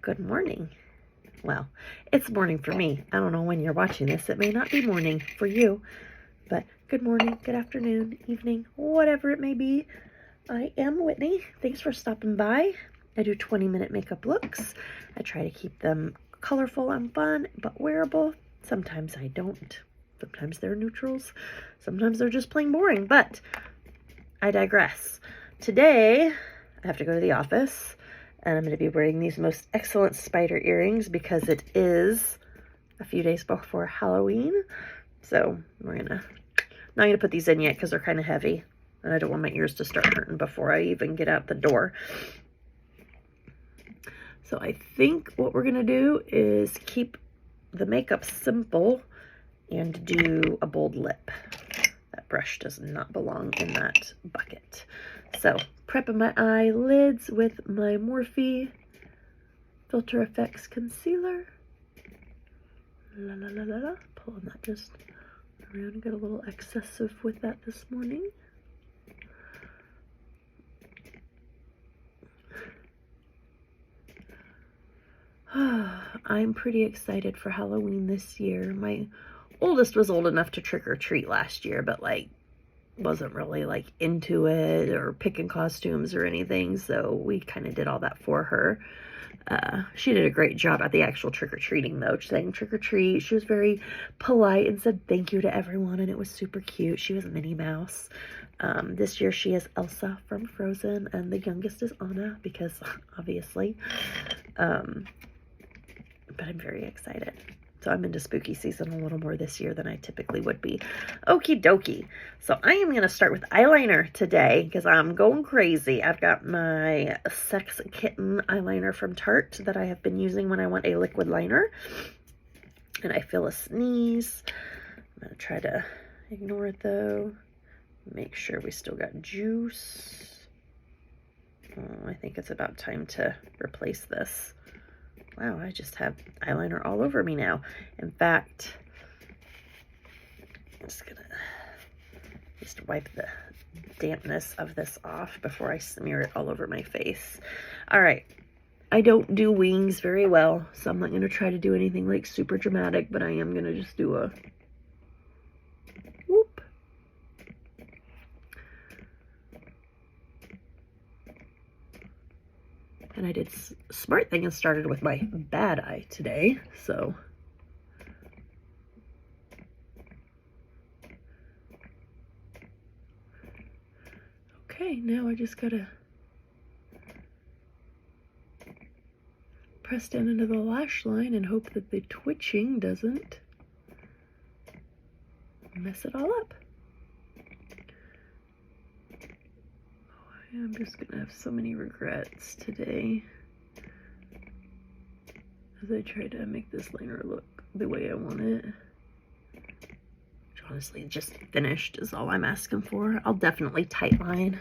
Good morning. Well, it's morning for me. I don't know when you're watching this. It may not be morning for you, but good morning, good afternoon, evening, whatever it may be. I am Whitney. Thanks for stopping by. I do 20-minute makeup looks. I try to keep them colorful and fun, but wearable. Sometimes I don't. Sometimes they're neutrals. Sometimes they're just plain boring, but I digress. Today, I have to go to the office, and I'm going to be wearing these most excellent spider earrings because it is a few days before Halloween. So not going to put these in yet because they're kind of heavy, and I don't want my ears to start hurting before I even get out the door. So I think what we're going to do is keep the makeup simple and do a bold lip. That brush does not belong in that bucket. So, prepping my eyelids with my Morphe Filter Effects Concealer. La la la la la. Pulling that just around and got a little excessive with that this morning. I'm pretty excited for Halloween this year. My oldest was old enough to trick or treat last year, but wasn't really into it or picking costumes or anything, so we kind of did all that for her. She did a great job at the actual trick-or-treating though, saying trick or treat. She was very polite and said thank you to everyone, and it was super cute. She was Minnie Mouse. This year she is Elsa from Frozen, and the youngest is Anna because obviously. But I'm very excited. So I'm into spooky season a little more this year than I typically would be. Okie dokie. So I am going to start with eyeliner today because I'm going crazy. I've got my Sex Kitten eyeliner from Tarte that I have been using when I want a liquid liner. And I feel a sneeze. I'm going to try to ignore it though. Make sure we still got juice. Oh, I think it's about time to replace this. Wow, I just have eyeliner all over me now. In fact, I'm just gonna wipe the dampness of this off before I smear it all over my face. All right, I don't do wings very well, so I'm not gonna try to do anything super dramatic, but I am gonna just do a whoop. And I did a smart thing and started with my bad eye today, so. Okay, now I just gotta press down into the lash line and hope that the twitching doesn't mess it all up. I'm just gonna have so many regrets today as I try to make this liner look the way I want it. Which honestly, just finished is all I'm asking for. I'll definitely tightline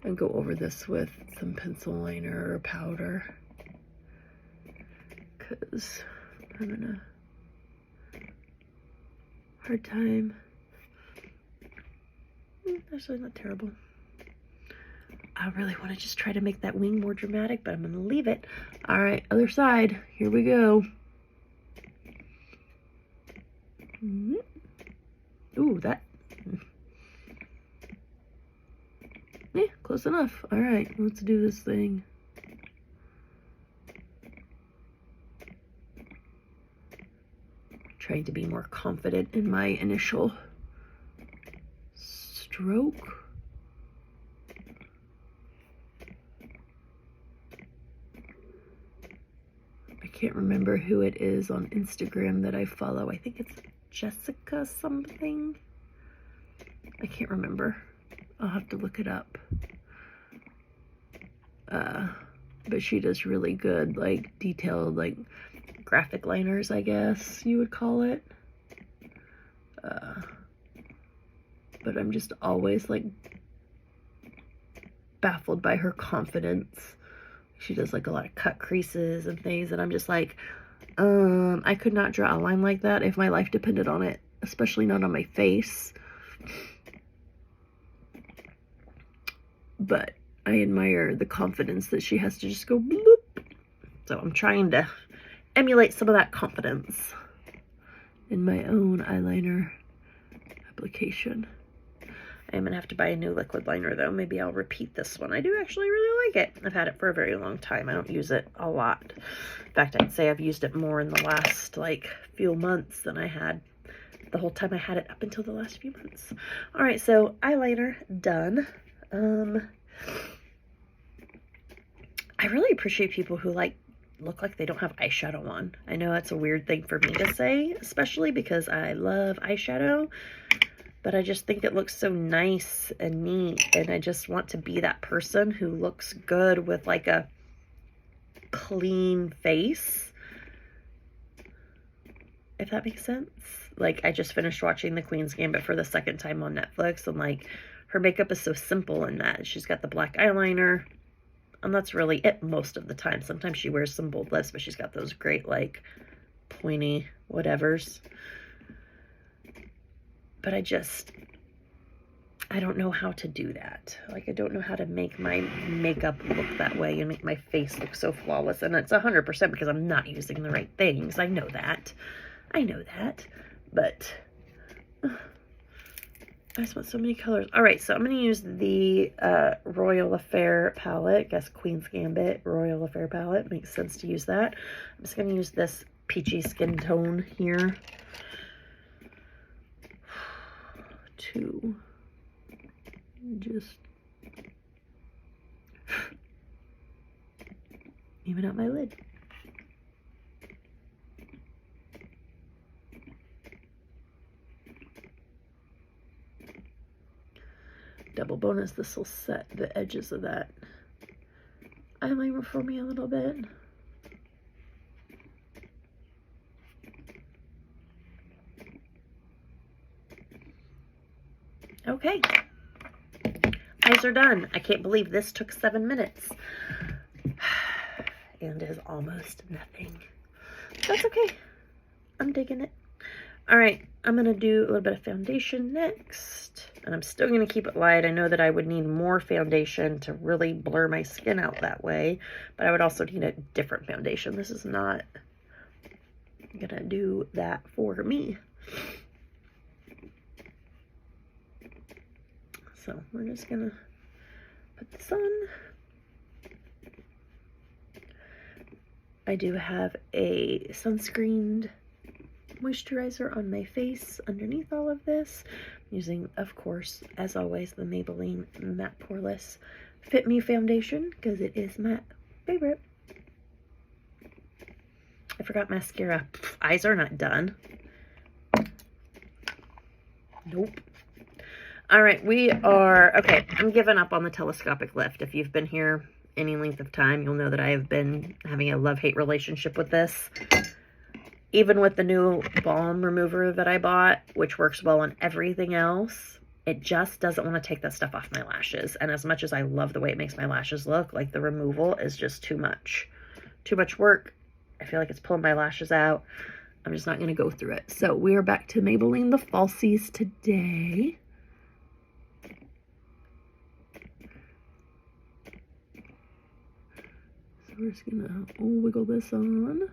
and go over this with some pencil liner or powder because I'm having a hard time. Actually, not terrible. I really want to just try to make that wing more dramatic, but I'm going to leave it. All right, other side. Here we go. Ooh, that. Close enough. All right, let's do this thing. Trying to be more confident in my initial stroke. I can't remember who it is on Instagram that I follow. I think it's Jessica something. I can't remember. I'll have to look it up. But she does really good, detailed, graphic liners, I guess you would call it. But I'm just always, baffled by her confidence. She does a lot of cut creases and things, and I'm just I could not draw a line like that if my life depended on it, especially not on my face. But I admire the confidence that she has to just go bloop So I'm trying to emulate some of that confidence in my own eyeliner application. I am going to have to buy a new liquid liner, though. Maybe I'll repeat this one. I do actually really like it. I've had it for a very long time. I don't use it a lot. In fact, I'd say I've used it more in the last, like, few months than I had the whole time I had it up until the last few months. All right, so eyeliner done. I really appreciate people who, like, look like they don't have eyeshadow on. I know that's a weird thing for me to say, especially because I love eyeshadow. But I just think it looks so nice and neat, and I just want to be that person who looks good with like a clean face, if that makes sense. Like, I just finished watching The Queen's Gambit for the second time on Netflix, and like, her makeup is so simple in that. She's got the black eyeliner, and that's really it most of the time. Sometimes she wears some bold lips, but she's got those great like pointy whatevers. But I don't know how to do that. Like, I don't know how to make my makeup look that way and make my face look so flawless. And it's 100% because I'm not using the right things. I know that. But I just want so many colors. All right, so I'm going to use the Royal Affair palette. I guess Queen's Gambit Royal Affair palette. Makes sense to use that. I'm just going to use this peachy skin tone here to just even out my lid. Double bonus, this will set the edges of that eyeliner for me a little bit. Okay, eyes are done. I can't believe this took 7 minutes and is almost nothing. That's okay. I'm digging it. All right, I'm going to do a little bit of foundation next, and I'm still going to keep it light. I know that I would need more foundation to really blur my skin out that way, but I would also need a different foundation. This is not going to do that for me. So we're just going to put this on. I do have a sunscreened moisturizer on my face underneath all of this. I'm using, of course, as always, the Maybelline Matte Poreless Fit Me foundation because it is my favorite. I forgot mascara. Eyes are not done. Nope. All right, okay, I'm giving up on the telescopic lift. If you've been here any length of time, you'll know that I have been having a love-hate relationship with this. Even with the new balm remover that I bought, which works well on everything else, it just doesn't want to take that stuff off my lashes. And as much as I love the way it makes my lashes look, like, the removal is just too much. Too much work. I feel like it's pulling my lashes out. I'm just not going to go through it. So we are back to Maybelline The Falsies today. So we're just going to wiggle this on.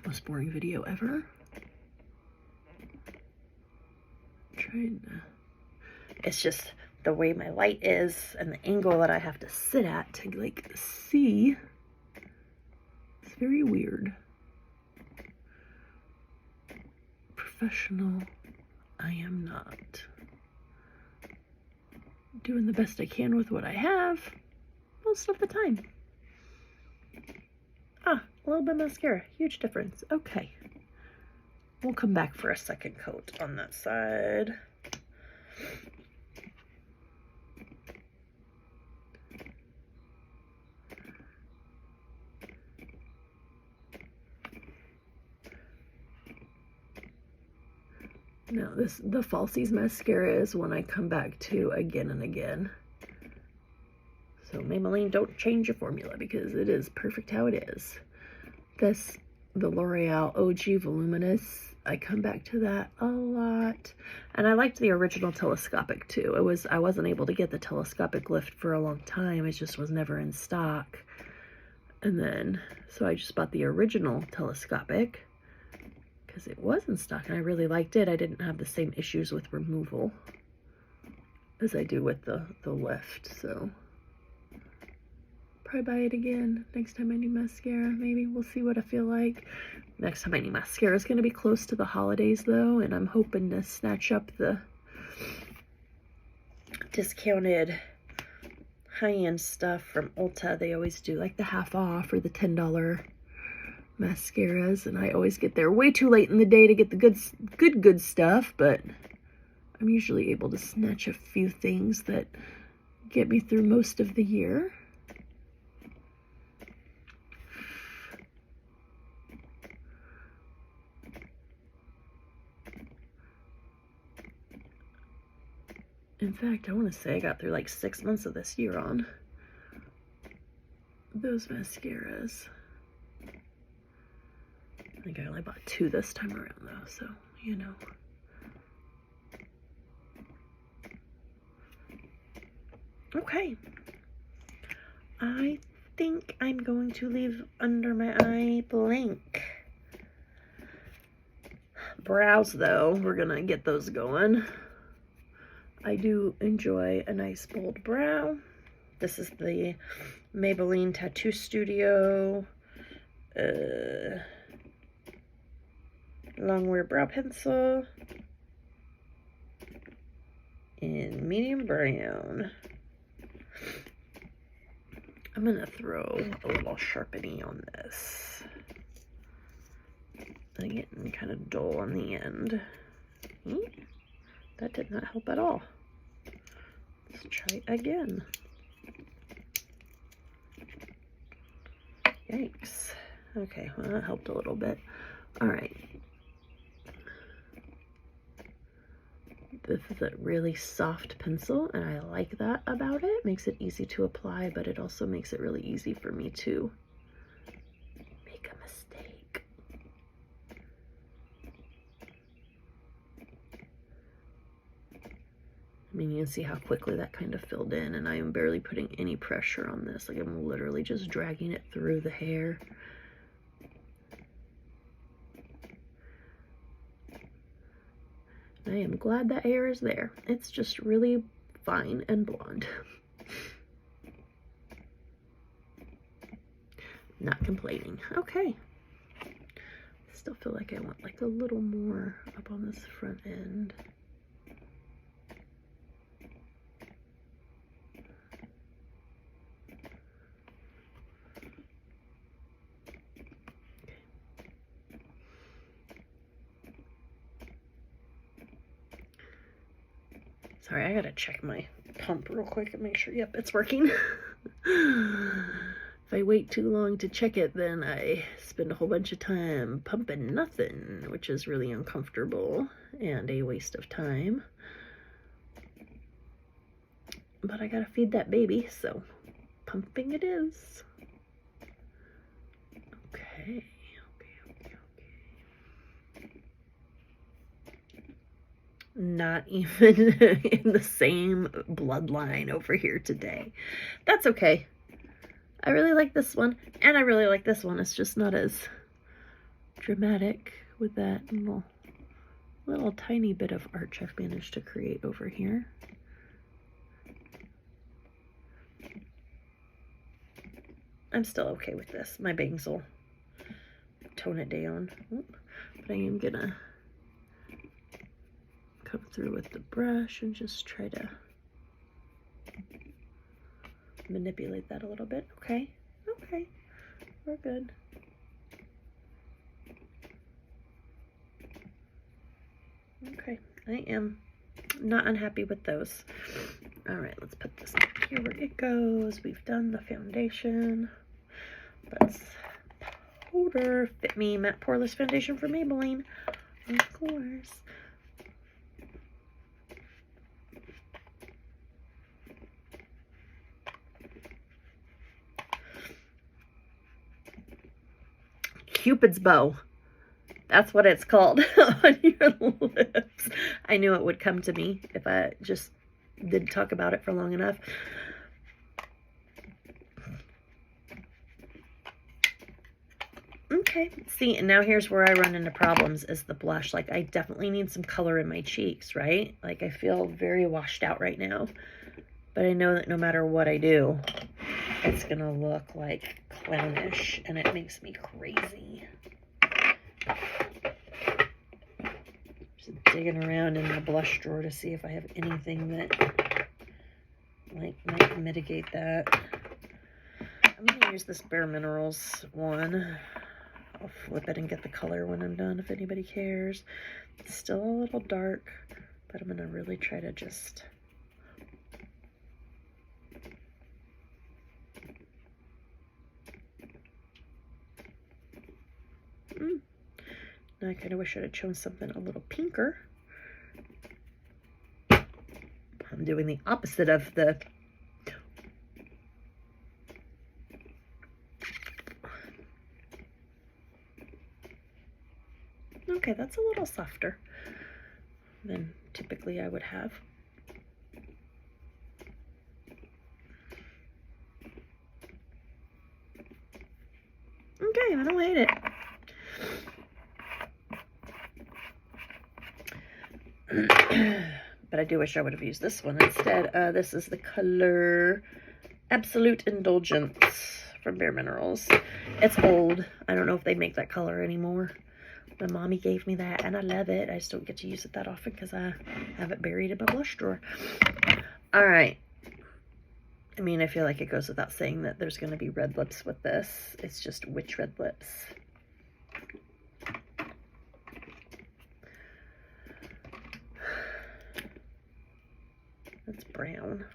Most boring video ever. It's just the way my light is and the angle that I have to sit at to like see. It's very weird. Professional, I am not. Doing the best I can with what I have most of the time. A little bit of mascara, huge difference. Okay, we'll come back for a second coat on that side. Now the Falsies mascara is one I come back to again and again. So Maybelline, don't change your formula because it is perfect how it is. The L'Oreal OG Voluminous I come back to that a lot. And I liked the original telescopic too. I wasn't able to get the telescopic lift for a long time. It just was never in stock. And then, so I just bought the original telescopic because it was in stock and I really liked it. I didn't have the same issues with removal as I do with the lift. So probably buy it again next time I need mascara. Maybe we'll see what I feel like. Next time I need mascara is going to be close to the holidays though, and I'm hoping to snatch up the discounted high-end stuff from Ulta. They always do like the half off or the $10 mascaras, and I always get there way too late in the day to get the good stuff, but I'm usually able to snatch a few things that get me through most of the year. In fact, I want to say I got through like 6 months of this year on those mascaras. I think I only bought 2 this time around though, so, you know. Okay. I think I'm going to leave under my eye blank. Brows though, we're gonna get those going. I do enjoy a nice bold brow. This is the Maybelline Tattoo Studio Longwear Brow Pencil in medium brown. I'm gonna throw a little sharpening on this. I'm getting kind of dull on the end. That did not help at all. Let's try again. Yikes. Okay, well that helped a little bit. All right. This is a really soft pencil, and I like that about it. It makes it easy to apply, but it also makes it really easy for me to make a mistake. I mean, you can see how quickly that kind of filled in, and I am barely putting any pressure on this. Like, I'm literally just dragging it through the hair. I am glad that hair is there. It's just really fine and blonde. Not complaining. Okay. Still feel like I want like a little more up on this front end. Sorry, I gotta check my pump real quick and make sure, yep, it's working. If I wait too long to check it, then I spend a whole bunch of time pumping nothing, which is really uncomfortable and a waste of time. But I gotta feed that baby, so pumping it is. Okay. Not even in the same bloodline over here today. That's okay. I really like this one, and I really like this one. It's just not as dramatic with that little tiny bit of arch I've managed to create over here. I'm still okay with this. My bangs will tone it down. But I am gonna come through with the brush and just try to manipulate that a little bit. Okay, okay, we're good. Okay, I am not unhappy with those. All right, let's put this here where it goes. We've done the foundation. Let's powder Fit Me Matte Poreless Foundation from Maybelline, of course. Cupid's bow. That's what it's called on your lips. I knew it would come to me if I just didn't talk about it for long enough. Okay, see, and now here's where I run into problems is the blush. Like, I definitely need some color in my cheeks, right? Like, I feel very washed out right now. But I know that no matter what I do, it's going to look, like, clownish, and it makes me crazy. Just digging around in the blush drawer to see if I have anything that, like, might mitigate that. I'm going to use this Bare Minerals one. I'll flip it and get the color when I'm done if anybody cares. It's still a little dark, but I'm going to really try to just... Now I kind of wish I'd have chosen something a little pinker. I'm doing the opposite of the... Okay, that's a little softer than typically I would have. Okay, I don't hate it. But I do wish I would have used this one instead. This is the color Absolute Indulgence from Bare Minerals. It's old. I don't know if they make that color anymore. My mommy gave me that, and I love it. I just don't get to use it that often because I have it buried in my blush drawer. All right. I mean, I feel like it goes without saying that there's going to be red lips with this. It's just which red lips. That's brown.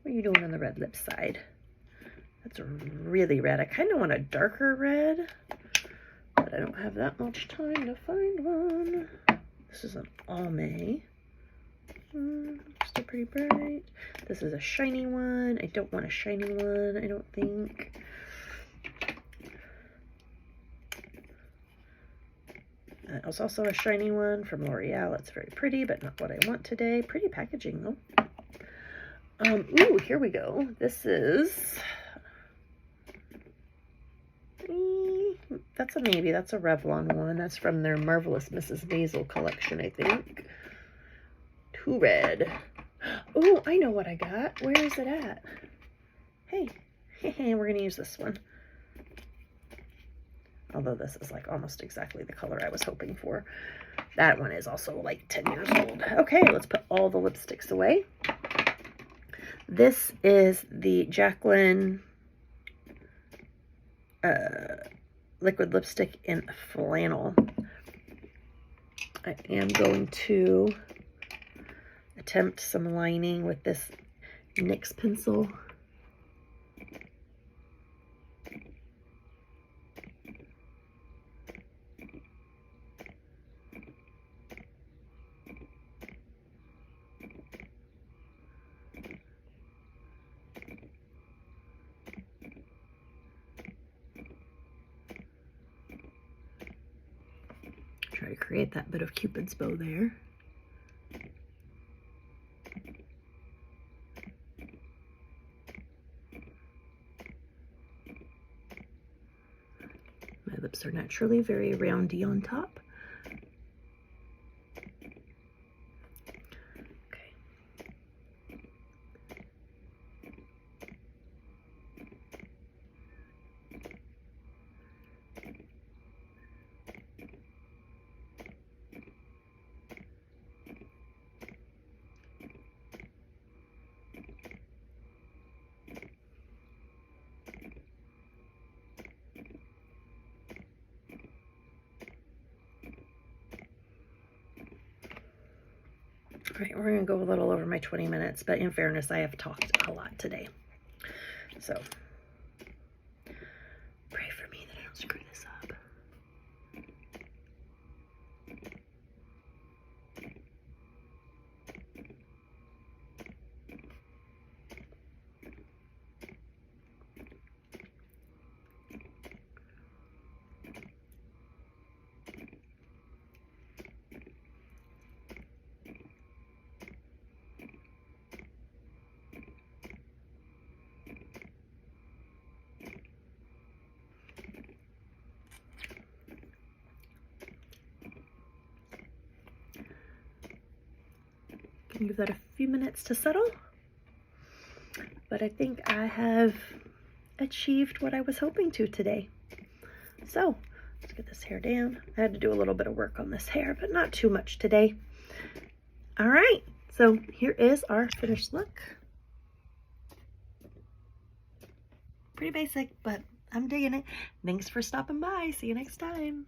What are you doing on the red lip side? That's really red. I kind of want a darker red, but I don't have that much time to find one. This is an Almay. Still pretty bright. This is a shiny one. I don't want a shiny one, I don't think. It was also a shiny one from L'Oreal. It's very pretty, but not what I want today. Pretty packaging, though. Ooh, here we go. This is... That's a maybe. That's a Revlon one. That's from their Marvelous Mrs. Maisel collection, I think. Too red. Oh, I know what I got. Where is it at? Hey. We're going to use this one. Although this is like almost exactly the color I was hoping for. That one is also like 10 years old. Okay, let's put all the lipsticks away. This is the Jaclyn liquid lipstick in flannel. I am going to attempt some lining with this NYX pencil. Try to create that bit of Cupid's bow there. My lips are naturally very roundy on top. Okay. All right, we're going to go a little over my 20 minutes, but in fairness, I have talked a lot today. So, pray for me that I don't screw this up. Can give that a few minutes to settle. But I think I have achieved what I was hoping to today. So let's get this hair down. I had to do a little bit of work on this hair, but not too much today. All right, so here is our finished look. Pretty basic, but I'm digging it. Thanks for stopping by. See you next time.